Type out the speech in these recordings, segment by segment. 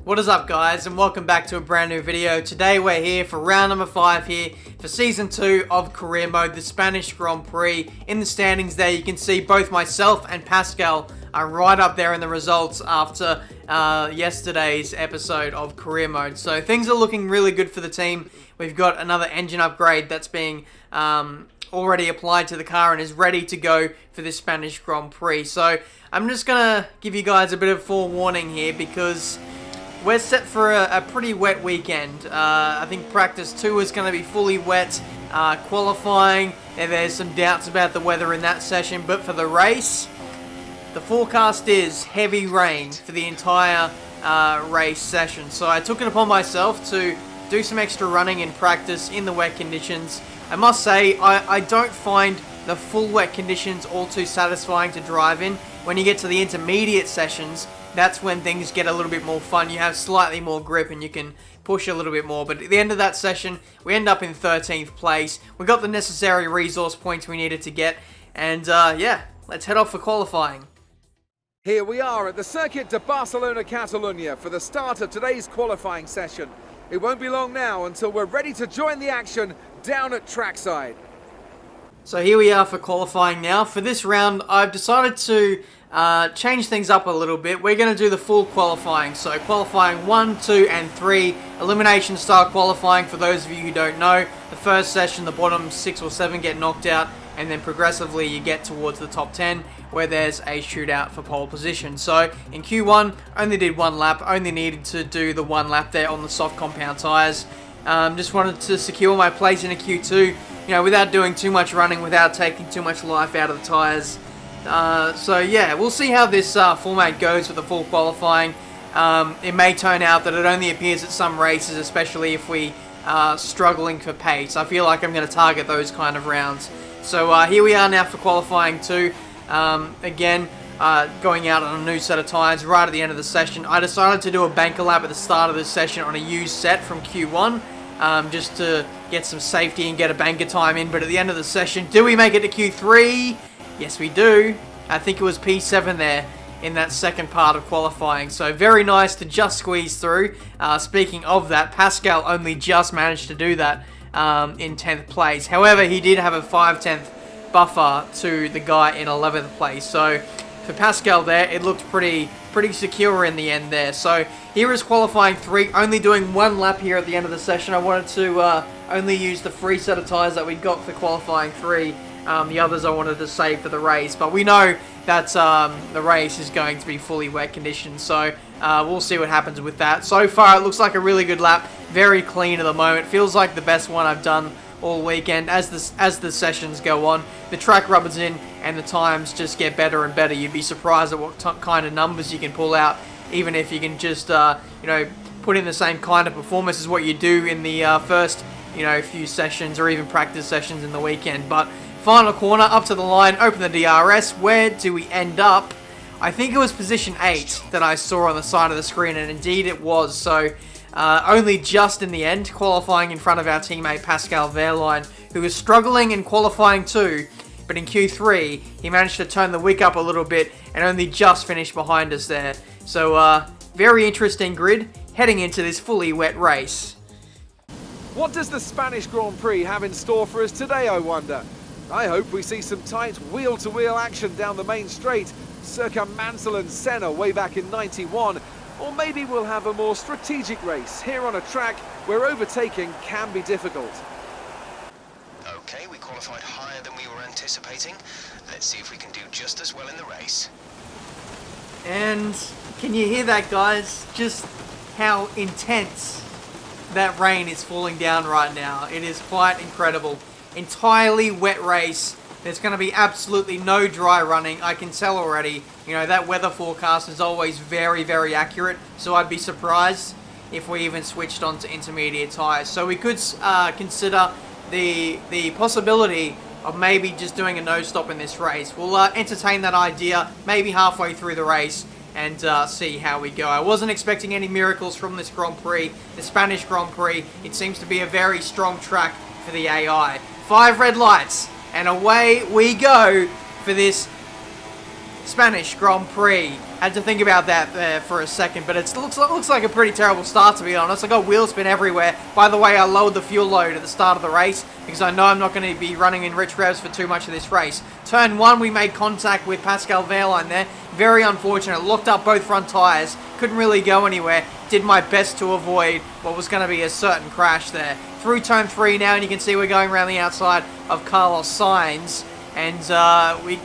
What is up, guys, and welcome back to a brand new video. Today we're here for round number 5 here for season 2 of career mode, the Spanish Grand Prix. In the standings there you can see both myself and Pascal are right up there in the results after yesterday's episode of career mode. So things are looking really good for the team. We've got another engine upgrade that's being already applied to the car and is ready to go for this Spanish Grand Prix. So I'm just gonna give you guys a bit of forewarning here because we're set for a pretty wet weekend. I think practice 2 is going to be fully wet. Qualifying, and there's some doubts about the weather in that session. But for the race, the forecast is heavy rain for the entire race session. So I took it upon myself to do some extra running in practice in the wet conditions. I must say, I don't find the full wet conditions all too satisfying to drive in. When you get to the intermediate sessions, that's when things get a little bit more fun. You have slightly more grip and you can push a little bit more. But at the end of that session, we end up in 13th place. We got the necessary resource points we needed to get. And yeah, let's head off for qualifying. Here we are at the Circuit de Barcelona, Catalunya for the start of today's qualifying session. It won't be long now until we're ready to join the action down at trackside. So here we are for qualifying now. For this round, I've decided to change things up a little bit. We're going to do the full qualifying. So qualifying 1, 2 and 3, elimination style qualifying. For those of you who don't know, the first session, the bottom 6 or 7 get knocked out, and then progressively you get towards the top 10 where there's a shootout for pole position. So in Q1, only did 1 lap, only needed to do the 1 lap there on the soft compound tyres. Just wanted to secure my place in a Q2, you know, without doing too much running, without taking too much life out of the tyres. So yeah, we'll see how this format goes with the full qualifying. It may turn out that it only appears at some races, especially if we are struggling for pace. I feel like I'm going to target those kind of rounds. So here we are now for qualifying 2. Again, going out on a new set of tyres right at the end of the session. I decided to do a banker lap at the start of this session on a used set from Q1. Just to get some safety and get a banker time in. But at the end of the session, do we make it to Q3? Yes, we do. I think it was P7 there in that second part of qualifying. So very nice to just squeeze through. Speaking of that, Pascal only just managed to do that in 10th place. However, he did have a 5/10 buffer to the guy in 11th place. So for Pascal there, it looked pretty secure in the end there. So here is qualifying 3, only doing 1 lap here at the end of the session. I wanted to only use the free set of tyres that we got for qualifying 3. The others I wanted to save for the race, but we know that the race is going to be fully wet conditions, so we'll see what happens with that. So far, it looks like a really good lap, very clean at the moment. Feels like the best one I've done all weekend. As the sessions go on, the track rubs in and the times just get better and better. You'd be surprised at what kind of numbers you can pull out, even if you can just you know, put in the same kind of performance as what you do in the first, you know, few sessions or even practice sessions in the weekend. But final corner, up to the line, open the DRS. Where do we end up? I think it was position 8 that I saw on the side of the screen, and indeed it was. So only just in the end, qualifying in front of our teammate Pascal Wehrlein, who was struggling in qualifying 2, but in Q3 he managed to turn the wick up a little bit and only just finished behind us there. So very interesting grid heading into this fully wet race. What does the Spanish Grand Prix have in store for us today, I wonder? I hope we see some tight wheel-to-wheel action down the main straight, circa Mansell and Senna way back in '91, or maybe we'll have a more strategic race here on a track where overtaking can be difficult. Okay, we qualified higher than we were anticipating. Let's see if we can do just as well in the race. And can you hear that, guys? Just how intense that rain is falling down right now. It is quite incredible. Entirely wet race. There's going to be absolutely no dry running. I can tell already. You know, that weather forecast is always very, very accurate. So I'd be surprised if we even switched on to intermediate tyres. So we could consider the possibility of maybe just doing a no-stop in this race. We'll entertain that idea maybe halfway through the race and see how we go. I wasn't expecting any miracles from this Grand Prix, the Spanish Grand Prix. It seems to be a very strong track for the AI. 5 red lights, and away we go for this Spanish Grand Prix. Had to think about that there for a second, but it looks like a pretty terrible start, to be honest. I got wheel spin everywhere. By the way, I lowered the fuel load at the start of the race because I know I'm not going to be running in rich revs for too much of this race. Turn 1, we made contact with Pascal Wehrlein there. Very unfortunate. Locked up both front tyres. Couldn't really go anywhere. Did my best to avoid what was going to be a certain crash there. Through turn 3 now, and you can see we're going around the outside of Carlos Sainz. And we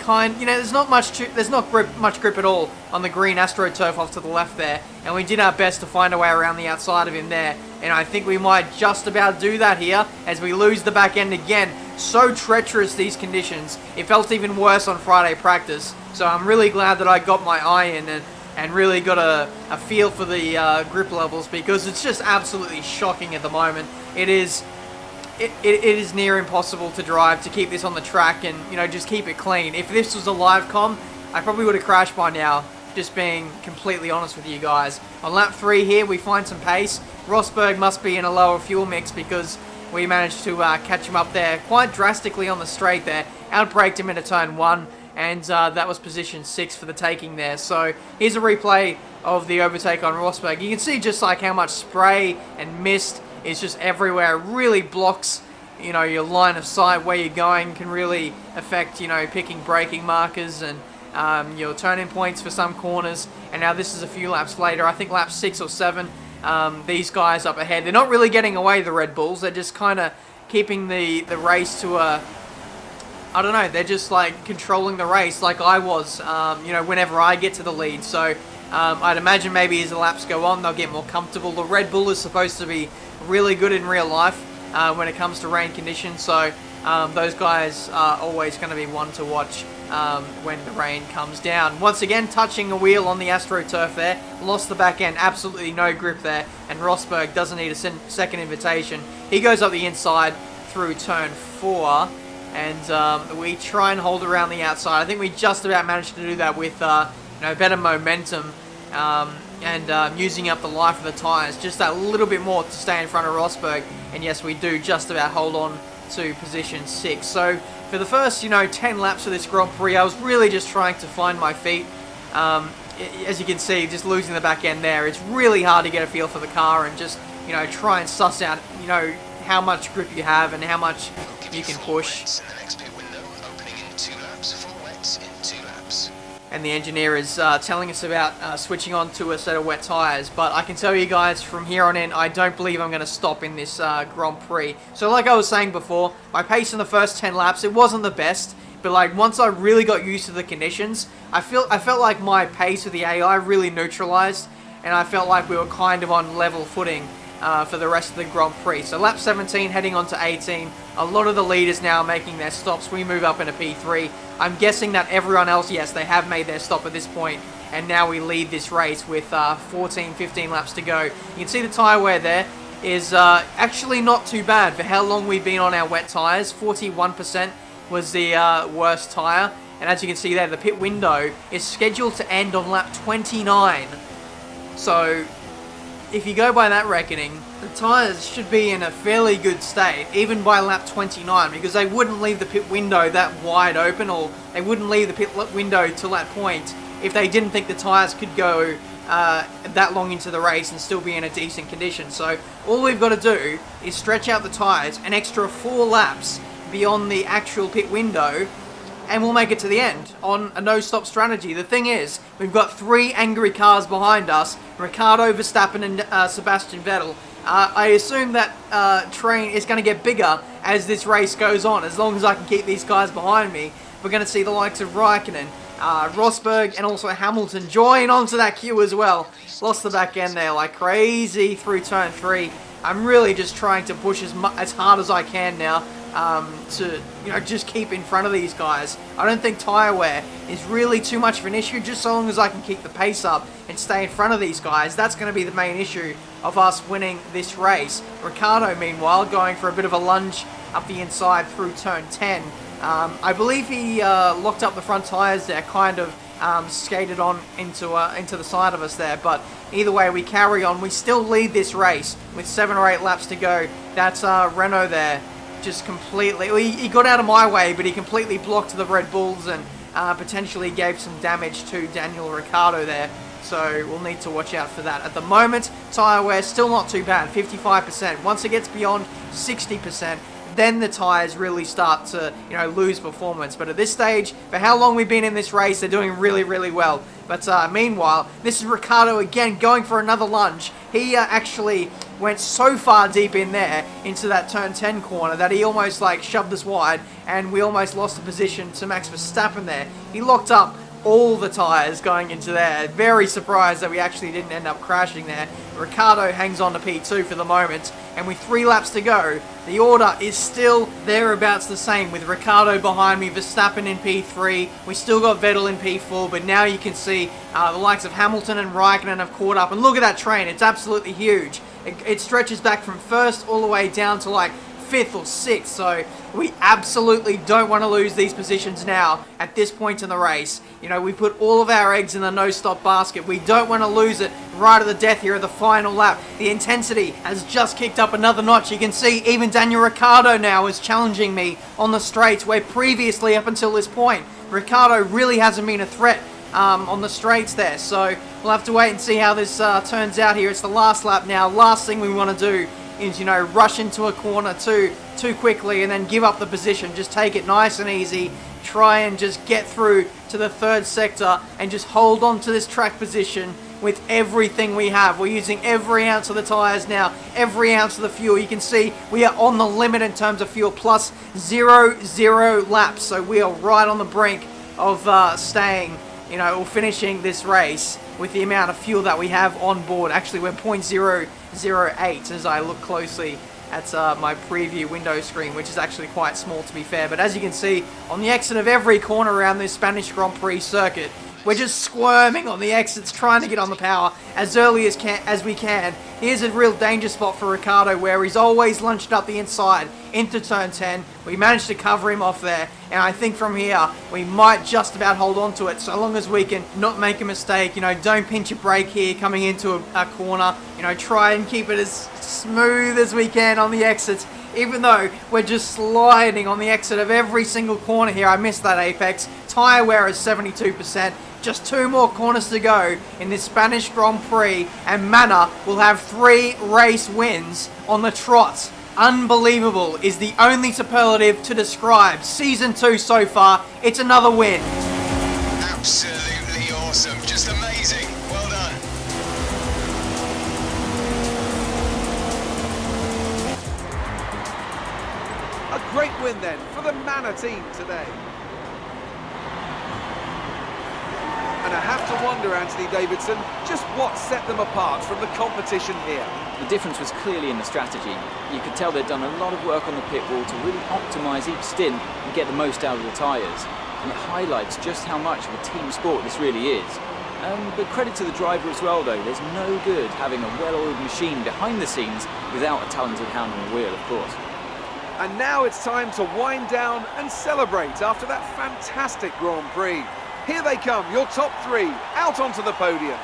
there's not much grip at all on the green AstroTurf off to the left there. And we did our best to find a way around the outside of him there. And I think we might just about do that here as we lose the back end again. So treacherous, these conditions. It felt even worse on Friday practice. So I'm really glad that I got my eye in and really got a feel for the grip levels, because it's just absolutely shocking at the moment. It is near impossible to drive, to keep this on the track and, just keep it clean. If this was a live com, I probably would have crashed by now, just being completely honest with you guys. On lap 3 here, we find some pace. Rosberg must be in a lower fuel mix because we managed to catch him up there quite drastically on the straight there. Outbraked him into turn 1, and that was position 6 for the taking there. So here's a replay of the overtake on Rosberg. You can see just like how much spray and mist is just everywhere. It really blocks, your line of sight where you're going. Can really affect, picking braking markers and your turning points for some corners. And now this is a few laps later. I think lap 6 or 7. These guys up ahead, they're not really getting away, the Red Bulls. They're just kind of keeping the race to a, I don't know, they're just like controlling the race like I was, whenever I get to the lead. So I'd imagine maybe as the laps go on, they'll get more comfortable. The Red Bull is supposed to be really good in real life when it comes to rain conditions. So those guys are always going to be one to watch when the rain comes down. Once again, touching a wheel on the AstroTurf there. Lost the back end, absolutely no grip there. And Rosberg doesn't need a second invitation. He goes up the inside through turn 4. And we try and hold around the outside. I think we just about managed to do that with better momentum and using up the life of the tyres. Just that little bit more to stay in front of Rosberg. And yes, we do just about hold on to position 6. So for the first 10 laps of this Grand Prix, I was really just trying to find my feet. As you can see, just losing the back end there, it's really hard to get a feel for the car and just try and suss out how much grip you have and how much you can push. In the next pit window, opening in 2 laps, 4 wets in 2 laps. And the engineer is telling us about switching on to a set of wet tyres. But I can tell you guys, from here on in, I don't believe I'm going to stop in this Grand Prix. So like I was saying before, my pace in the first 10 laps, it wasn't the best. But like once I really got used to the conditions, I felt like my pace with the AI really neutralised. And I felt like we were kind of on level footing for the rest of the Grand Prix. So lap 17 heading on to 18. A lot of the leaders now making their stops. We move up into P3. I'm guessing that everyone else, yes, they have made their stop at this point. And now we lead this race with 14, 15 laps to go. You can see the tyre wear there is actually not too bad for how long we've been on our wet tyres. 41% was the worst tyre. And as you can see there, the pit window is scheduled to end on lap 29. So if you go by that reckoning, the tyres should be in a fairly good state, even by lap 29, because they wouldn't leave the pit window that wide open, or they wouldn't leave the pit window till that point if they didn't think the tyres could go that long into the race and still be in a decent condition. So all we've got to do is stretch out the tyres an extra 4 laps beyond the actual pit window, and we'll make it to the end on a no-stop strategy. The thing is, we've got 3 angry cars behind us, Ricciardo, Verstappen and Sebastian Vettel. I assume that train is going to get bigger as this race goes on. As long as I can keep these guys behind me, we're going to see the likes of Raikkonen, Rosberg and also Hamilton join onto that queue as well. Lost the back end there like crazy through turn 3. I'm really just trying to push as hard as I can now. To just keep in front of these guys. I don't think tyre wear is really too much of an issue, just so long as I can keep the pace up and stay in front of these guys. That's going to be the main issue of us winning this race. Ricciardo, meanwhile, going for a bit of a lunge up the inside through turn 10. I believe he locked up the front tyres there, kind of skated on into the side of us there, but either way, we carry on. We still lead this race with 7 or 8 laps to go. That's Renault there. Just completely, he got out of my way, but he completely blocked the Red Bulls and potentially gave some damage to Daniel Ricciardo there. So we'll need to watch out for that. At the moment, tyre wear still not too bad, 55%. Once it gets beyond 60%, then the tyres really start to, lose performance. But at this stage, for how long we've been in this race, they're doing really, really well. But meanwhile, this is Ricciardo again going for another lunge. He actually went so far deep in there into that turn 10 corner that he almost shoved us wide, and we almost lost the position to Max Verstappen there. He locked up all the tyres going into there. Very surprised that we actually didn't end up crashing there. Ricciardo hangs on to P2 for the moment, and with 3 laps to go, the order is still thereabouts the same, with Ricciardo behind me, Verstappen in P3, we still got Vettel in P4, but now you can see the likes of Hamilton and Raikkonen have caught up, and look at that train, it's absolutely huge. It stretches back from first all the way down to 5th or 6th, so we absolutely don't want to lose these positions now at this point in the race. We put all of our eggs in the no-stop basket. We don't want to lose it right at the death here at the final lap. The intensity has just kicked up another notch. You can see even Daniel Ricciardo now is challenging me on the straights, where previously up until this point, Ricciardo really hasn't been a threat on the straights there. So we'll have to wait and see how this turns out here. It's the last lap now. Last thing we want to do is, rush into a corner too quickly and then give up the position. Just take it nice and easy. Try and just get through to the 3rd sector and just hold on to this track position with everything we have. We're using every ounce of the tyres now, every ounce of the fuel. You can see we are on the limit in terms of fuel, plus 0 laps. So we are right on the brink of staying, or finishing this race with the amount of fuel that we have on board. Actually, we're 0.008 as I look closely at my preview window screen, which is actually quite small to be fair. But as you can see, on the exit of every corner around this Spanish Grand Prix circuit, we're just squirming on the exits, trying to get on the power as early as we can. Here's a real danger spot for Ricciardo, where he's always lunched up the inside into turn 10. We managed to cover him off there, and I think from here, we might just about hold on to it, so long as we can not make a mistake. Don't pinch a brake here coming into a corner. Try and keep it as smooth as we can on the exits, even though we're just sliding on the exit of every single corner here. I missed that apex. Tyre wear is 72%. Just 2 more corners to go in this Spanish Grand Prix, and Manor will have 3 race wins on the trot. Unbelievable is the only superlative to describe Season 2 so far. It's another win. Absolutely awesome. Just amazing. Well done. A great win then for the Manor team today. And I have to wonder, Anthony Davidson, just what set them apart from the competition here. The difference was clearly in the strategy. You could tell they'd done a lot of work on the pit wall to really optimise each stint and get the most out of the tyres. And it highlights just how much of a team sport this really is. But credit to the driver as well though, there's no good having a well-oiled machine behind the scenes without a talented hand on the wheel, of course. And now it's time to wind down and celebrate after that fantastic Grand Prix. Here they come, your top 3, out onto the podium.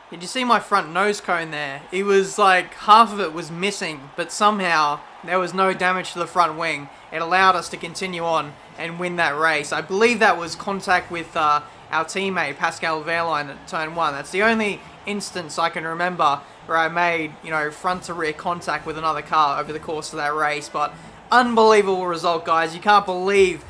Did you see my front nose cone there? It was half of it was missing, but somehow there was no damage to the front wing. It allowed us to continue on and win that race. I believe that was contact with our teammate Pascal Wehrlein at turn 1. That's the only instance I can remember where I made, front to rear contact with another car over the course of that race. But unbelievable result, guys. You can't believe,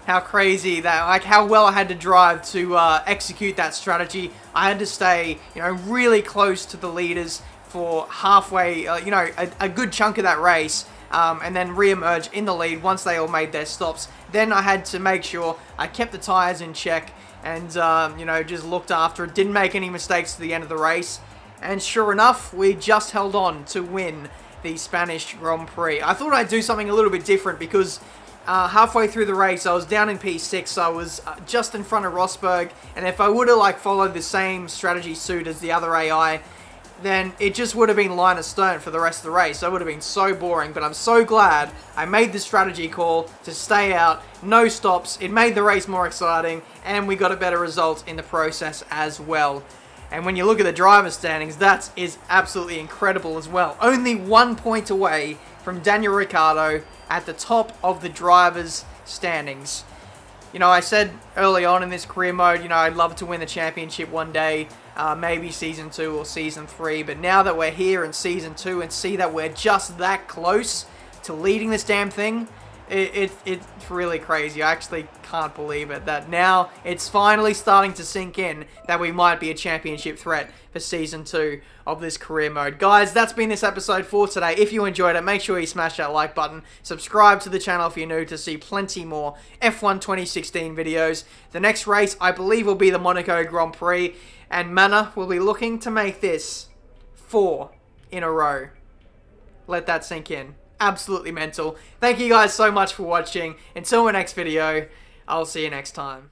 how crazy that, how well I had to drive to execute that strategy. I had to stay, really close to the leaders for halfway, a good chunk of that race, and then re-emerge in the lead once they all made their stops. Then I had to make sure I kept the tyres in check and, just looked after it. Didn't make any mistakes to the end of the race. And sure enough, we just held on to win the Spanish Grand Prix. I thought I'd do something a little bit different because halfway through the race, I was down in P6, so I was just in front of Rosberg, and if I would have followed the same strategy suit as the other AI, then it just would have been line astern for the rest of the race. So it would have been so boring, but I'm so glad I made the strategy call to stay out, no stops. It made the race more exciting, and we got a better result in the process as well. And when you look at the driver's standings, that is absolutely incredible as well. Only 1 point away from Daniel Ricciardo at the top of the drivers' standings. You know, I said early on in this career mode, you know, I'd love to win the championship one day, maybe Season 2 or Season 3, but now that we're here in Season 2 and see that we're just that close to leading this damn thing, it's really crazy. I actually can't believe it, that now it's finally starting to sink in that we might be a championship threat for Season 2 of this career mode. Guys, that's been this episode for today. If you enjoyed it, make sure you smash that like button. Subscribe to the channel if you're new to see plenty more F1 2016 videos. The next race, I believe, will be the Monaco Grand Prix, and Manor will be looking to make this 4 in a row. Let that sink in. Absolutely mental. Thank you guys so much for watching. Until my next video, I'll see you next time.